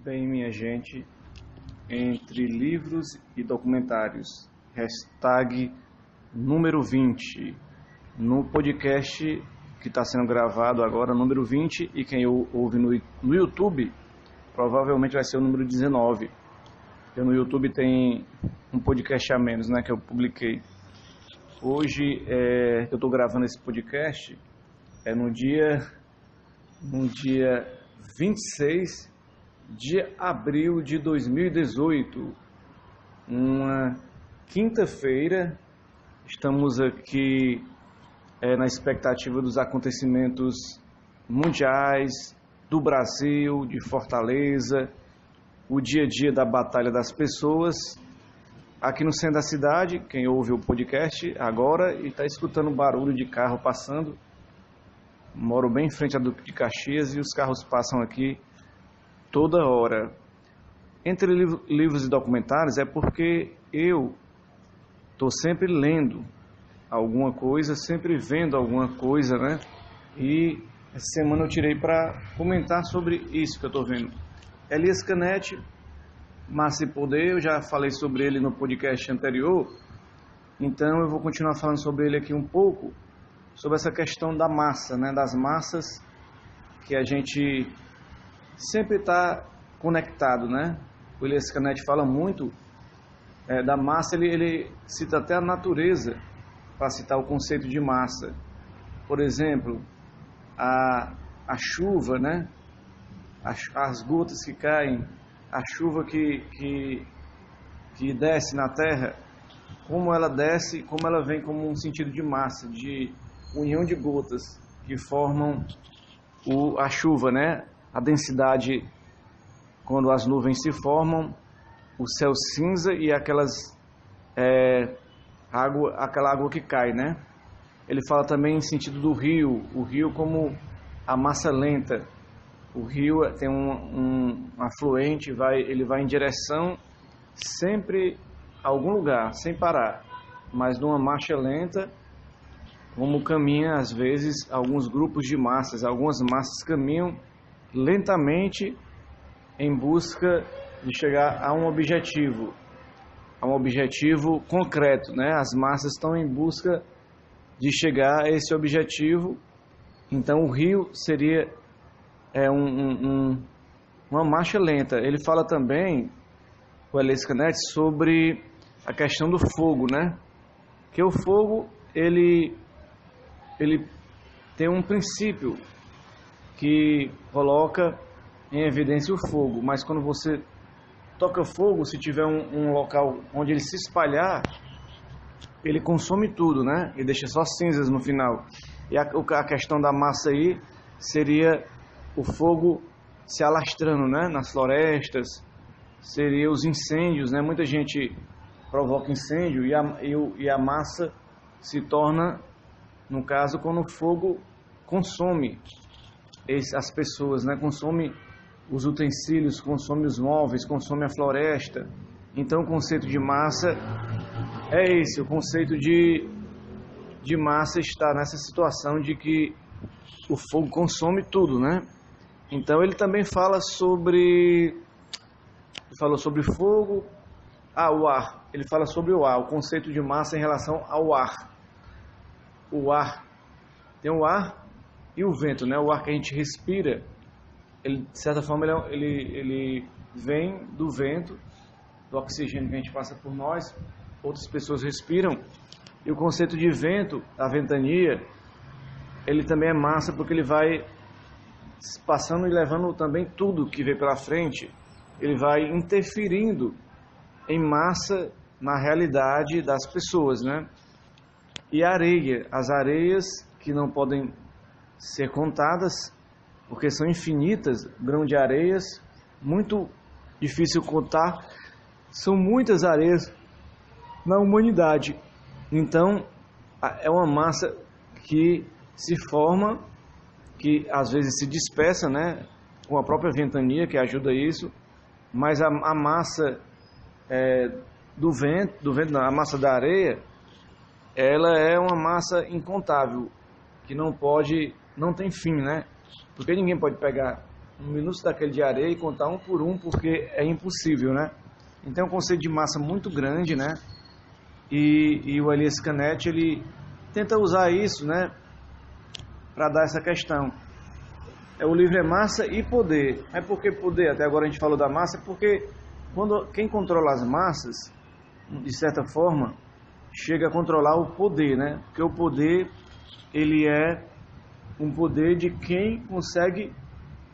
Bem, minha gente, entre livros e documentários, hashtag número 20, no podcast que está sendo gravado agora, número 20, e quem ouve no YouTube, provavelmente vai ser o número 19, porque no YouTube tem um podcast a menos, né, que eu publiquei. Hoje, eu estou gravando esse podcast, no dia 26 de abril de 2018, uma quinta-feira. Estamos aqui na expectativa dos acontecimentos mundiais, do Brasil, de Fortaleza, o dia a dia da Batalha das Pessoas. Aqui no centro da cidade, quem ouve o podcast agora e está escutando barulho de carro passando, moro bem em frente a Duque de Caxias e os carros passam aqui toda hora. Entre livros e documentários é porque eu estou sempre lendo alguma coisa, sempre vendo alguma coisa, né? E essa semana eu tirei para comentar sobre isso que eu estou vendo. Elias Canetti, Massa e Poder, eu já falei sobre ele no podcast anterior, então eu vou continuar falando sobre ele aqui um pouco, sobre essa questão da massa, né? Das massas, que a gente sempre está conectado, né? O Elias Canetti fala muito da massa, ele cita até a natureza para citar o conceito de massa. Por exemplo, a chuva, né? As gotas que caem, a chuva que desce na terra, como ela desce, como ela vem como um sentido de massa, de união de gotas que formam a chuva, né? A densidade, quando as nuvens se formam, o céu cinza e aquela água que cai, né? Ele fala também em sentido do rio, o rio como a massa lenta. O rio tem um afluente, ele vai em direção sempre a algum lugar, sem parar, mas numa marcha lenta, como caminha às vezes alguns grupos de massas. Algumas massas caminham lentamente em busca de chegar a um objetivo concreto, né? As massas estão em busca de chegar a esse objetivo. Então o rio seria uma marcha lenta. Ele fala também, o Elias Canetti, sobre a questão do fogo, né? Que o fogo ele tem um princípio que coloca em evidência o fogo, mas quando você toca fogo, se tiver um local onde ele se espalhar, ele consome tudo, né? E deixa só cinzas no final. E a questão da massa aí seria o fogo se alastrando, né? Nas florestas, seria os incêndios, né? Muita gente provoca incêndio e a massa se torna, no caso, quando o fogo consome as pessoas, né? Consome os utensílios, consome os móveis, consome a floresta. Então o conceito de massa é esse, o conceito de massa está nessa situação de que o fogo consome tudo, né? Então ele também falou sobre fogo, o ar. Ele fala sobre o ar, o conceito de massa em relação ao ar. O ar, tem o ar e o vento, né? O ar que a gente respira, ele, de certa forma, ele vem do vento, do oxigênio que a gente passa por nós, outras pessoas respiram. E o conceito de vento, a ventania, ele também é massa, porque ele vai passando e levando também tudo que vem pela frente. Ele vai interferindo em massa na realidade das pessoas, né? E a areia, as areias que não podem ser contadas, porque são infinitas, grão de areias, muito difícil contar, são muitas areias na humanidade. Então, é uma massa que se forma, que às vezes se dispersa, né, com a própria ventania, que ajuda isso, mas a massa do vento não, a massa da areia, ela é uma massa incontável, que não tem fim, né? Porque ninguém pode pegar um minuto daquele de areia e contar um por um, porque é impossível, né? Então é um conceito de massa muito grande, né? E o Elias Canetti, ele tenta usar isso, né, para dar essa questão. O livro é massa e poder. É porque poder, até agora a gente falou da massa, é porque quem controla as massas, de certa forma, chega a controlar o poder, né? Porque o poder, ele é um poder de quem consegue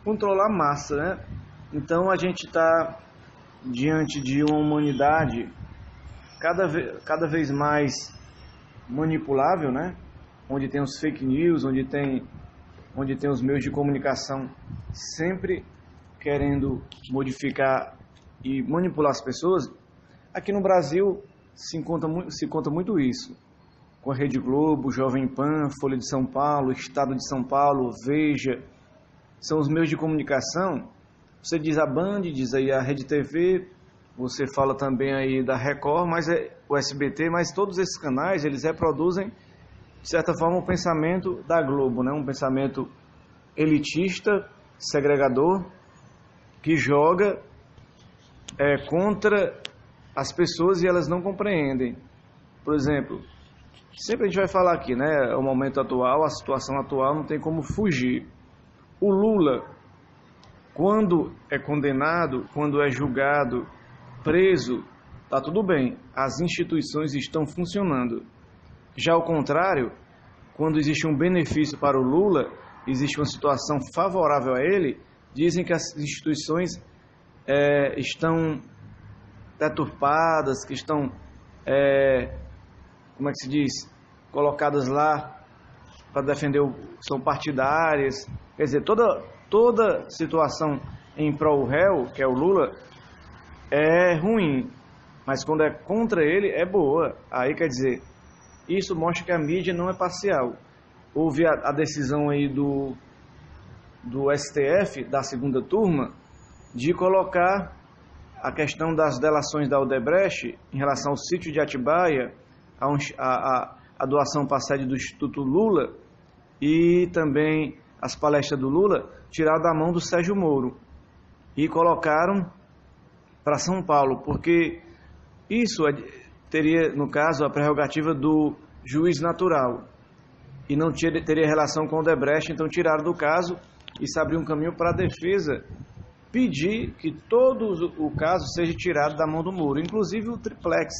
controlar a massa, né? Então a gente está diante de uma humanidade cada vez mais manipulável, né? Onde tem os fake news, onde tem os meios de comunicação sempre querendo modificar e manipular as pessoas. Aqui no Brasil se conta muito isso, com a Rede Globo, Jovem Pan, Folha de São Paulo, Estado de São Paulo, Veja, são os meios de comunicação. Você diz a Band, diz aí a Rede TV, você fala também aí da Record, mas o SBT, mas todos esses canais, eles reproduzem, de certa forma, o pensamento da Globo, né? Um pensamento elitista, segregador, que joga contra as pessoas e elas não compreendem. Por exemplo, sempre a gente vai falar aqui, né? O momento atual, a situação atual, não tem como fugir. O Lula, quando é condenado, quando é julgado, preso, tá tudo bem, as instituições estão funcionando. Já ao contrário, quando existe um benefício para o Lula, existe uma situação favorável a ele, dizem que as instituições estão deturpadas, que estão, como é que se diz, colocadas lá para defender, são partidárias. Quer dizer, toda situação em prol do réu, que é o Lula, é ruim, mas quando é contra ele, é boa. Aí, quer dizer, isso mostra que a mídia não é parcial. Houve a decisão aí do STF, da segunda turma, de colocar a questão das delações da Odebrecht em relação ao sítio de Atibaia, a doação para a sede do Instituto Lula e também as palestras do Lula, tiraram da mão do Sérgio Moro e colocaram para São Paulo, porque isso teria, no caso, a prerrogativa do juiz natural e não teria relação com o Odebrecht, então tiraram do caso e se abriu um caminho para a defesa pedir que todo o caso seja tirado da mão do Moro, inclusive o triplex,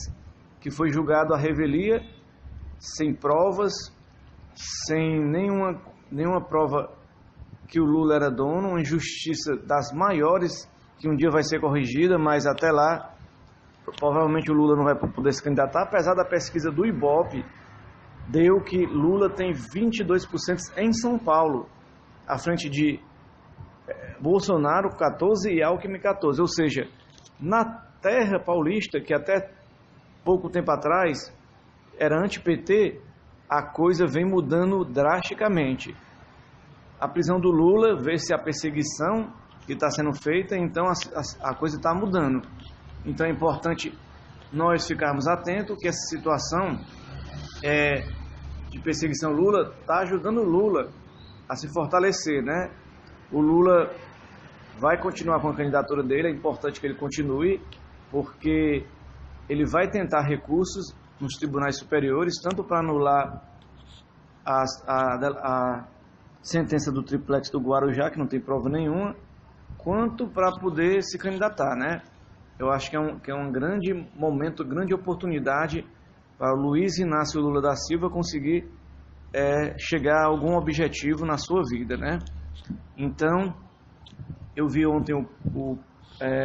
que foi julgado à revelia, sem provas, sem nenhuma prova que o Lula era dono, uma injustiça das maiores, que um dia vai ser corrigida, mas até lá, provavelmente o Lula não vai poder se candidatar, apesar da pesquisa do Ibope, deu que Lula tem 22% em São Paulo, à frente de Bolsonaro 14 e Alckmin 14, ou seja, na terra paulista, que até pouco tempo atrás era anti-PT, a coisa vem mudando drasticamente. A prisão do Lula, vê-se a perseguição que está sendo feita, então a coisa está mudando. Então é importante nós ficarmos atentos que essa situação de perseguição Lula está ajudando o Lula a se fortalecer, né? O Lula vai continuar com a candidatura dele, é importante que ele continue, porque ele vai tentar recursos nos tribunais superiores, tanto para anular a sentença do triplex do Guarujá, que não tem prova nenhuma, quanto para poder se candidatar, né? Eu acho que é um grande momento, grande oportunidade para o Luiz Inácio Lula da Silva conseguir chegar a algum objetivo na sua vida, né? Então, eu vi ontem o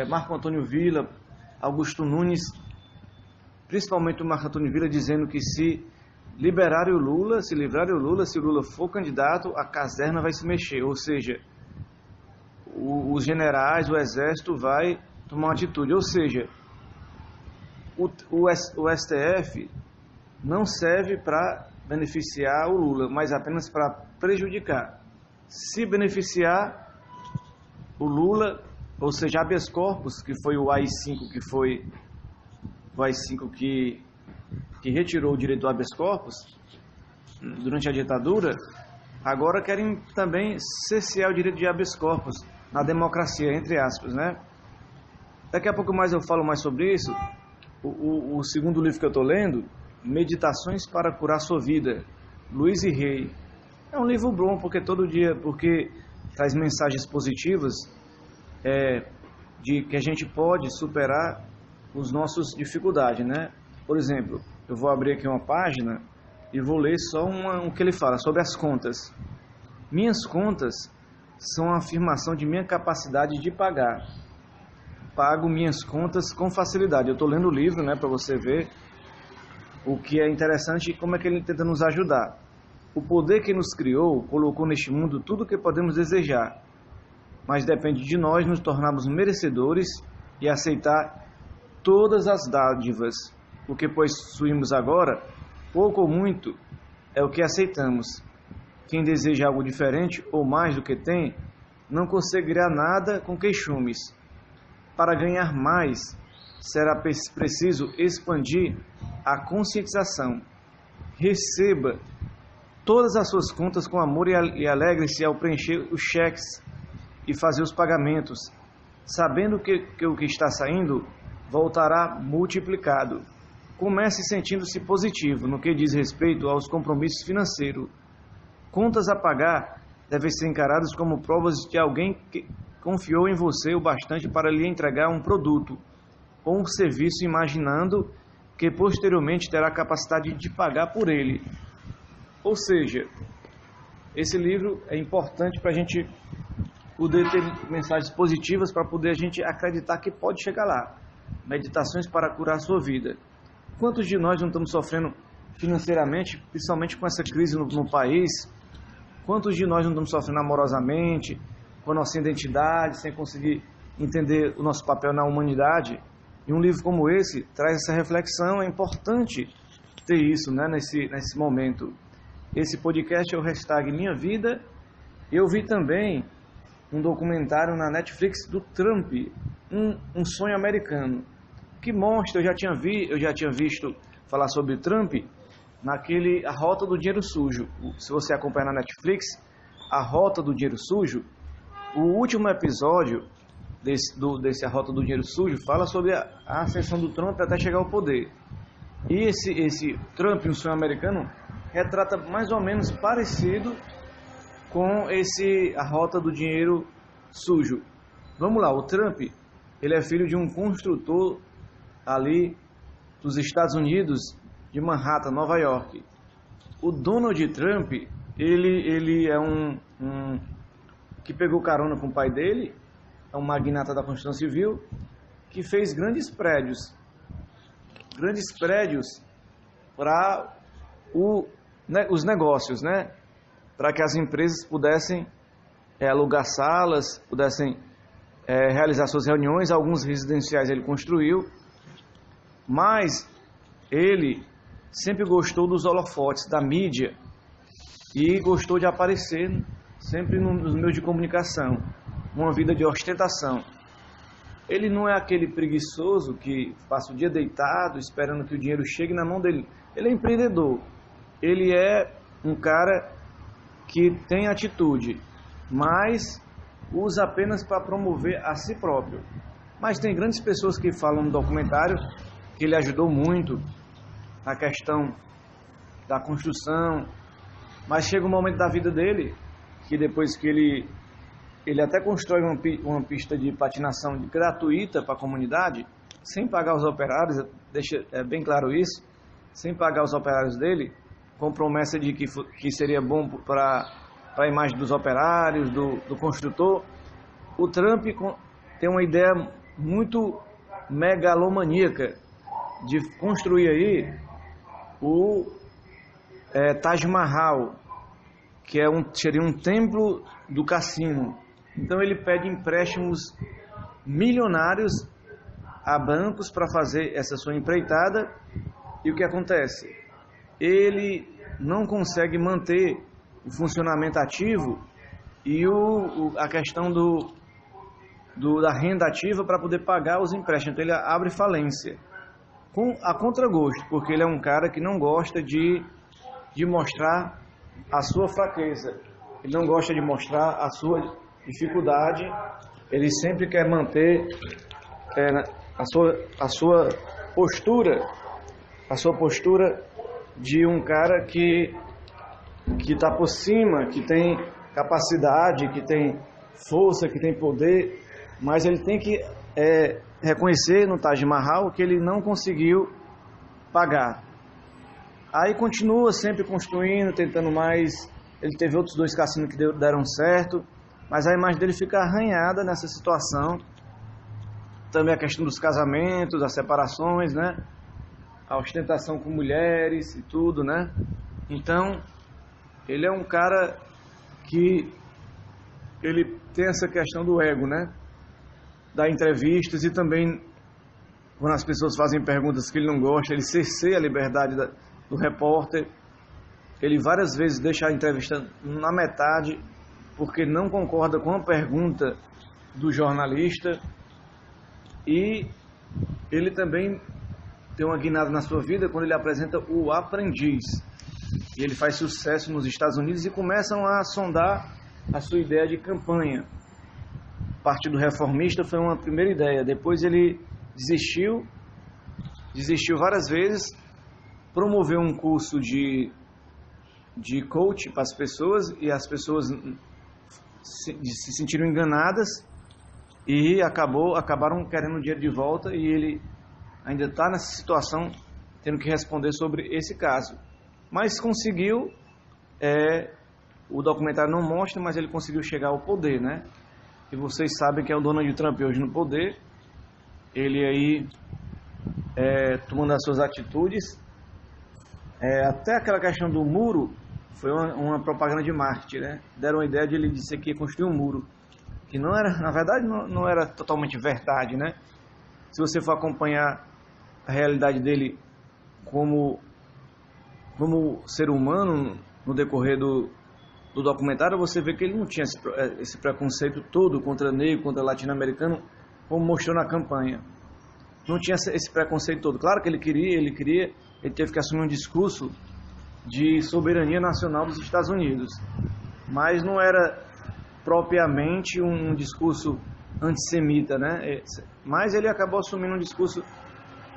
Marco Antônio Villa, Augusto Nunes, principalmente o Marco Antônio Villa, dizendo que se livrarem o Lula, se o Lula for candidato, a caserna vai se mexer, ou seja, os generais, o exército vai tomar uma atitude, ou seja, o STF não serve para beneficiar o Lula, mas apenas para prejudicar. Se beneficiar o Lula, ou seja, habeas corpus, que foi o AI-5, que retirou o direito do habeas corpus durante a ditadura, agora querem também cessear o direito de habeas corpus. na democracia, entre aspas, né? Daqui a pouco mais eu falo mais sobre isso. O segundo livro que eu estou lendo, Meditações para Curar Sua Vida, Luiz e Rei. É um livro bom porque porque traz mensagens positivas de que a gente pode superar as nossas dificuldades, né? Por exemplo, eu vou abrir aqui uma página e vou ler só um que ele fala sobre as contas. Minhas contas são a afirmação de minha capacidade de pagar. Pago minhas contas com facilidade. Eu estou lendo o livro, né, para você ver o que é interessante e como é que ele tenta nos ajudar. O poder que nos criou colocou neste mundo tudo o que podemos desejar, mas depende de nós nos tornarmos merecedores e aceitar todas as dádivas. O que possuímos agora, pouco ou muito, é o que aceitamos. Quem deseja algo diferente ou mais do que tem, não conseguirá nada com queixumes. Para ganhar mais, será preciso expandir a conscientização. Receba todas as suas contas com amor e alegre-se ao preencher os cheques e fazer os pagamentos, sabendo que o que está saindo voltará multiplicado. Comece sentindo-se positivo no que diz respeito aos compromissos financeiros. Contas a pagar devem ser encaradas como provas de alguém que confiou em você o bastante para lhe entregar um produto ou um serviço, imaginando que posteriormente terá capacidade de pagar por ele. Ou seja, esse livro é importante para a gente poder ter mensagens positivas, para poder a gente acreditar que pode chegar lá. Meditações para curar a sua vida. Quantos de nós não estamos sofrendo financeiramente, principalmente com essa crise no país? Quantos de nós não estamos sofrendo amorosamente, com a nossa identidade, sem conseguir entender o nosso papel na humanidade? E um livro como esse traz essa reflexão. É importante ter isso, né, nesse momento. Esse podcast é o hashtag Minha Vida. Eu vi também um documentário na Netflix do Trump, um sonho americano, que mostra, eu já tinha visto falar sobre Trump naquele A Rota do Dinheiro Sujo. Se você acompanhar na Netflix, A Rota do Dinheiro Sujo, o último episódio desse A Rota do Dinheiro Sujo fala sobre a ascensão do Trump até chegar ao poder. E esse Trump, um sonho americano, retrata mais ou menos parecido com A Rota do Dinheiro Sujo. Vamos lá, o Trump, ele é filho de um construtor ali dos Estados Unidos, de Manhattan, Nova York. O Donald Trump, ele é um que pegou carona com o pai dele, é um magnata da construção civil, que fez grandes prédios para os negócios, né? Para que as empresas pudessem alugar salas, pudessem realizar suas reuniões. Alguns residenciais ele construiu, mas ele sempre gostou dos holofotes, da mídia, e gostou de aparecer sempre nos meios de comunicação, uma vida de ostentação. Ele não é aquele preguiçoso que passa o dia deitado esperando que o dinheiro chegue na mão dele. Ele é empreendedor, ele é um cara que tem atitude, mas usa apenas para promover a si próprio. Mas tem grandes pessoas que falam no documentário que ele ajudou muito na questão da construção, mas chega um momento da vida dele que depois que ele até constrói uma pista de patinação gratuita para a comunidade, sem pagar os operários, deixa bem claro isso, sem pagar os operários dele, com promessa de que seria bom para a imagem dos operários, do construtor. O Trump tem uma ideia muito megalomaníaca de construir aí o Taj Mahal, que seria um templo do cassino. Então ele pede empréstimos milionários a bancos para fazer essa sua empreitada. E o que acontece? Ele não consegue manter o funcionamento ativo e a questão da renda ativa para poder pagar os empréstimos. Então ele abre falência, a contragosto, porque ele é um cara que não gosta de mostrar a sua fraqueza, ele não gosta de mostrar a sua dificuldade ele sempre quer manter a sua postura de um cara que está por cima, que tem capacidade, que tem força, que tem poder, mas ele tem que reconhecer no Taj Mahal que ele não conseguiu pagar. Aí continua sempre construindo, tentando mais. Ele teve outros 2 cassinos que deram certo, mas a imagem dele fica arranhada nessa situação. Também a questão dos casamentos, das separações, né? A ostentação com mulheres e tudo, né? Então, ele é um cara que ele tem essa questão do ego, né? Dá entrevistas e também, quando as pessoas fazem perguntas que ele não gosta, ele cerceia a liberdade do repórter. Ele várias vezes deixa a entrevista na metade porque não concorda com a pergunta do jornalista. E ele também tem uma guinada na sua vida quando ele apresenta O Aprendiz. E ele faz sucesso nos Estados Unidos e começam a sondar a sua ideia de campanha. O Partido Reformista foi uma primeira ideia. Depois ele desistiu várias vezes, promoveu um curso de coach para as pessoas e as pessoas se sentiram enganadas e acabaram querendo o dinheiro de volta, e ele ainda está nessa situação, tendo que responder sobre esse caso. Mas conseguiu, o documentário não mostra, mas ele conseguiu chegar ao poder, né? E vocês sabem que é o Donald Trump hoje no poder, ele aí tomando as suas atitudes, até aquela questão do muro foi uma propaganda de marketing, né? Deram a ideia de ele dizer que ia construir um muro, que não era, na verdade, não era totalmente verdade, né? Se você for acompanhar a realidade dele como ser humano no decorrer do documentário, você vê que ele não tinha esse preconceito todo contra negro, contra latino-americano, como mostrou na campanha. Não tinha esse preconceito todo. Claro que ele teve que assumir um discurso de soberania nacional dos Estados Unidos, mas não era propriamente um discurso antissemita, né? Mas ele acabou assumindo um discurso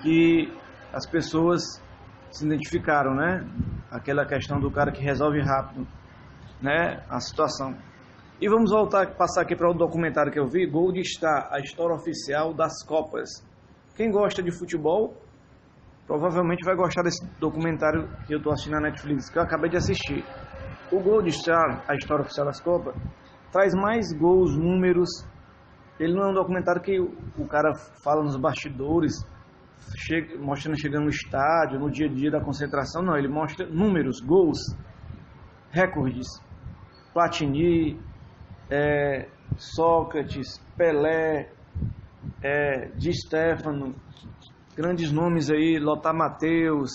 que as pessoas se identificaram, né? Aquela questão do cara que resolve rápido, né? A situação. E vamos passar aqui para o documentário que eu vi, Gold Star, a história oficial das Copas. Quem gosta de futebol provavelmente vai gostar desse documentário que eu estou assistindo na Netflix, que eu acabei de assistir. O Gold Star, a história oficial das Copas, traz mais gols, números. Ele não é um documentário que o cara fala nos bastidores, mostrando chegando no estádio, no dia a dia da concentração. Não, ele mostra números, gols, recordes. Platini, Sócrates, Pelé, Di Stefano, grandes nomes aí, Lothar Matthäus,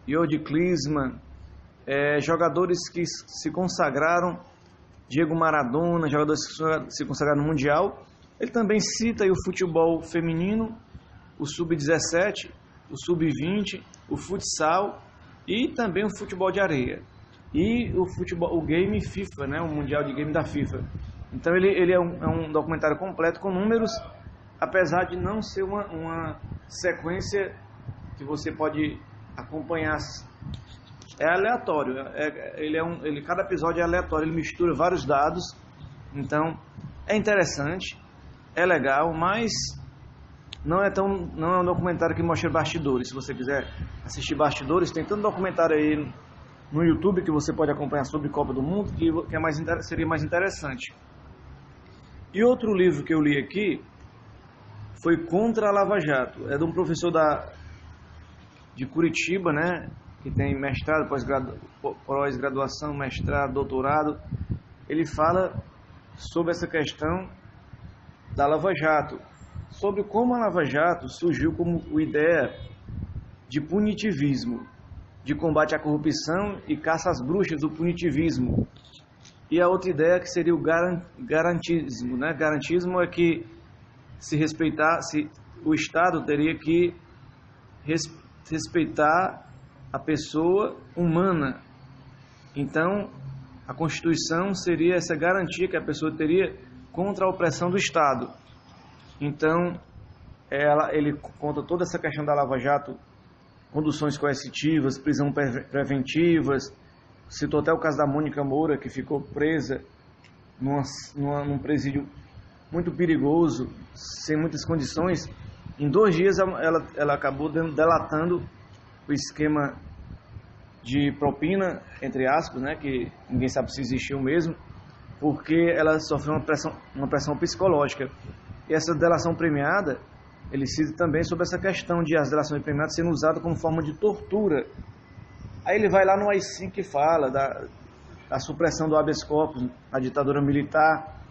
Jordi Klinsmann, jogadores que se consagraram, Diego Maradona, jogadores que se consagraram no Mundial. Ele também cita aí o futebol feminino, o Sub-17, o Sub-20, o futsal e também o futebol de areia. E o game FIFA, né, o Mundial de Game da FIFA. Então ele é um documentário completo com números, apesar de não ser uma sequência que você pode acompanhar. É aleatório, cada episódio é aleatório, ele mistura vários dados, então é interessante, é legal, mas não é um documentário que mostra bastidores. Se você quiser assistir bastidores, tem tanto documentário aí no YouTube que você pode acompanhar sobre Copa do Mundo, que seria mais interessante. E outro livro que eu li aqui foi Contra a Lava Jato. É de um professor de Curitiba, né, que tem mestrado, pós-graduação, mestrado, doutorado. Ele fala sobre essa questão da Lava Jato, sobre como a Lava Jato surgiu como ideia de punitivismo, de combate à corrupção e caça às bruxas, do punitivismo. E a outra ideia que seria o garantismo, né? Garantismo é que o Estado teria que respeitar a pessoa humana. Então, a Constituição seria essa garantia que a pessoa teria contra a opressão do Estado. Então, ele conta toda essa questão da Lava Jato, conduções coercitivas, prisão preventivas, citou até o caso da Mônica Moura, que ficou presa num presídio muito perigoso, sem muitas condições. Em 2 dias ela acabou delatando o esquema de propina, entre aspas, né, que ninguém sabe se existiu mesmo, porque ela sofreu uma pressão psicológica. E essa delação premiada, ele cita também sobre essa questão de as delações premiadas sendo usadas como forma de tortura. Aí ele vai lá no AI-5 que fala da supressão do habeas corpus na ditadura militar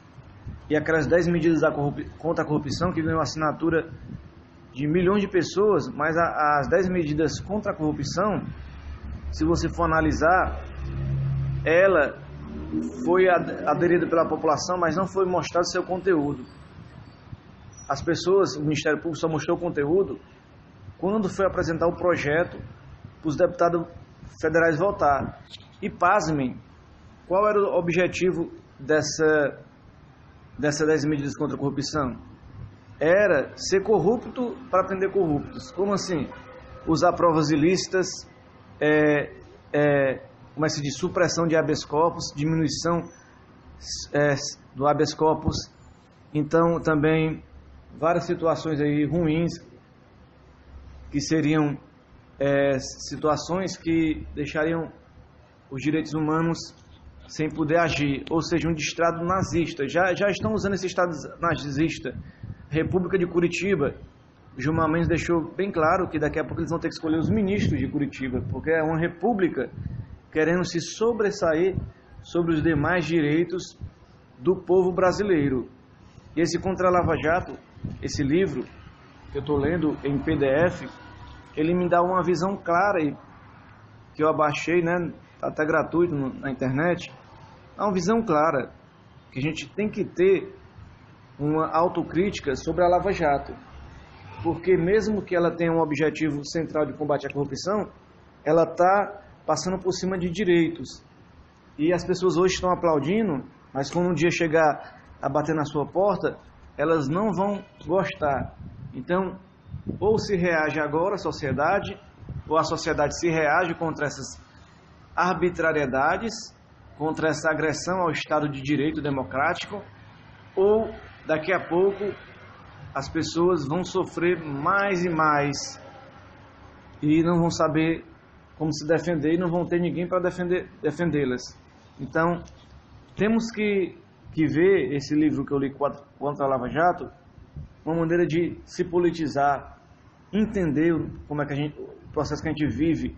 e aquelas 10 medidas contra a corrupção que ganhou assinatura de milhões de pessoas, mas as 10 medidas contra a corrupção, se você for analisar, ela foi aderida pela população, mas não foi mostrado seu conteúdo. As pessoas, o Ministério Público só mostrou o conteúdo quando foi apresentar o projeto para os deputados federais votar. E pasmem, qual era o objetivo dessas 10 medidas contra a corrupção? Era ser corrupto para prender corruptos. Como assim? Usar provas ilícitas, como é que se diz? Supressão de habeas corpus, diminuição do habeas corpus. Então, também, várias situações aí ruins, que seriam situações que deixariam os direitos humanos sem poder agir, ou seja, um Estado nazista. Já estão usando esse Estado nazista. República de Curitiba, Gilmar Mendes deixou bem claro que daqui a pouco eles vão ter que escolher os ministros de Curitiba, porque é uma república querendo se sobressair sobre os demais direitos do povo brasileiro. E esse Contra a Lava Jato, esse livro que eu estou lendo em PDF, ele me dá uma visão clara, que eu abaixei, né, tá até gratuito na internet. Há uma visão clara que a gente tem que ter uma autocrítica sobre a Lava Jato, porque mesmo que ela tenha um objetivo central de combate à corrupção, ela está passando por cima de direitos. E as pessoas hoje estão aplaudindo, mas quando um dia chegar a bater na sua porta, elas não vão gostar. Então, ou se reage agora a sociedade, ou a sociedade se reage contra essas arbitrariedades, contra essa agressão ao Estado de Direito democrático, ou daqui a pouco as pessoas vão sofrer mais e mais e não vão saber como se defender e não vão ter ninguém para defendê-las. Então, temos que ver esse livro que eu li, Contra a Lava Jato, uma maneira de se politizar, entender como é que o processo que a gente vive,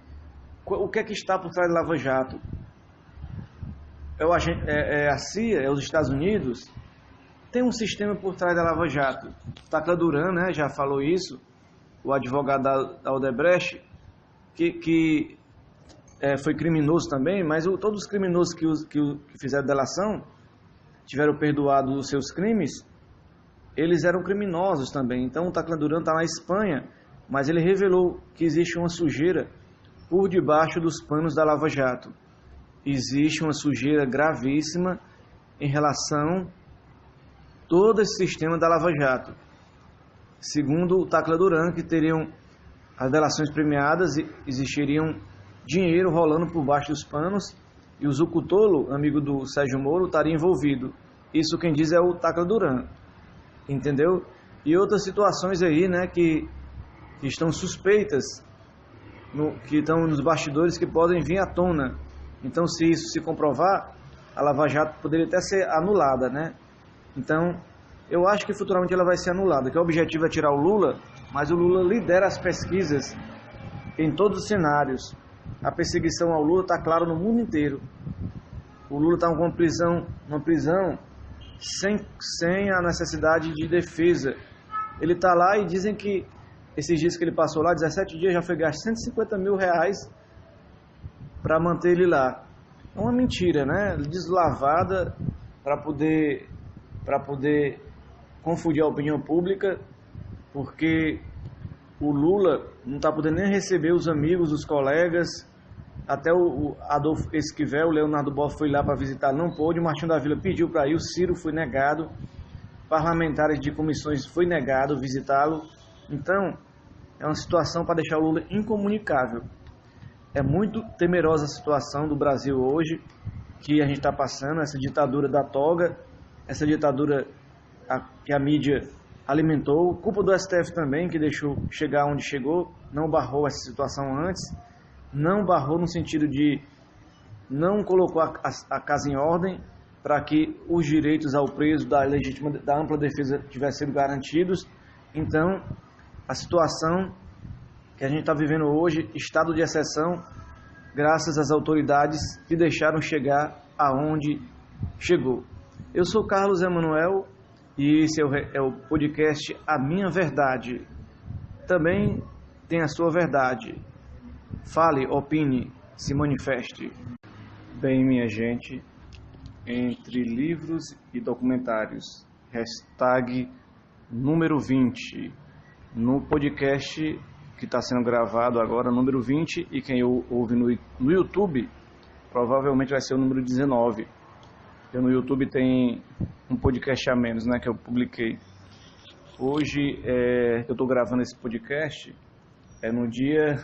o que é que está por trás da Lava Jato. A CIA, é os Estados Unidos, tem um sistema por trás da Lava Jato. Tacla Duran, né, já falou isso, o advogado da Odebrecht, que foi criminoso também, mas todos os criminosos que fizeram delação, tiveram perdoado os seus crimes, eles eram criminosos também. Então o Tacla Duran está na Espanha, mas ele revelou que existe uma sujeira por debaixo dos panos da Lava Jato. Existe uma sujeira gravíssima em relação a todo esse sistema da Lava Jato. Segundo o Tacla Duran, que teriam as delações premiadas e existiriam dinheiro rolando por baixo dos panos e o Zuco Tolo, amigo do Sérgio Moro, estaria envolvido. Isso quem diz é o Tacla Duran, entendeu? E outras situações aí, né, que estão suspeitas, que estão nos bastidores, que podem vir à tona. Então, se isso se comprovar, a Lava Jato poderia até ser anulada, né? Então, eu acho que futuramente ela vai ser anulada, que o objetivo é tirar o Lula, mas o Lula lidera as pesquisas em todos os cenários. A perseguição ao Lula está claro no mundo inteiro. O Lula está numa prisão sem a necessidade de defesa. Ele está lá e dizem que esses dias que ele passou lá, 17 dias, já foi gasto 150 mil reais para manter ele lá. É uma mentira, né? Deslavada para poder confundir a opinião pública, porque o Lula não está podendo nem receber os amigos, os colegas. Até o Adolfo Esquivel, o Leonardo Boff foi lá para visitar, não pôde. O Martinho da Vila pediu para ir, o Ciro foi negado. parlamentares de comissões foi negado visitá-lo. Então, é uma situação para deixar o Lula incomunicável. É muito temerosa a situação do Brasil hoje, que a gente está passando, essa ditadura da toga, essa ditadura que a mídia alimentou, culpa do STF também, que deixou chegar onde chegou, não barrou essa situação antes, não barrou no sentido de não colocou a casa em ordem para que os direitos ao preso da ampla defesa tivessem sido garantidos. Então, a situação que a gente está vivendo hoje, estado de exceção, graças às autoridades que deixaram chegar aonde chegou. Eu sou Carlos Emanuel e esse é o podcast A Minha Verdade. Também tem a sua verdade. Fale, opine, se manifeste. Bem, minha gente, entre livros e documentários, hashtag número 20, no podcast que está sendo gravado agora, número 20, e quem ouve no YouTube, provavelmente vai ser o número 19. Porque no YouTube tem um podcast a menos, né, que eu publiquei. Hoje, eu estou gravando esse podcast, no dia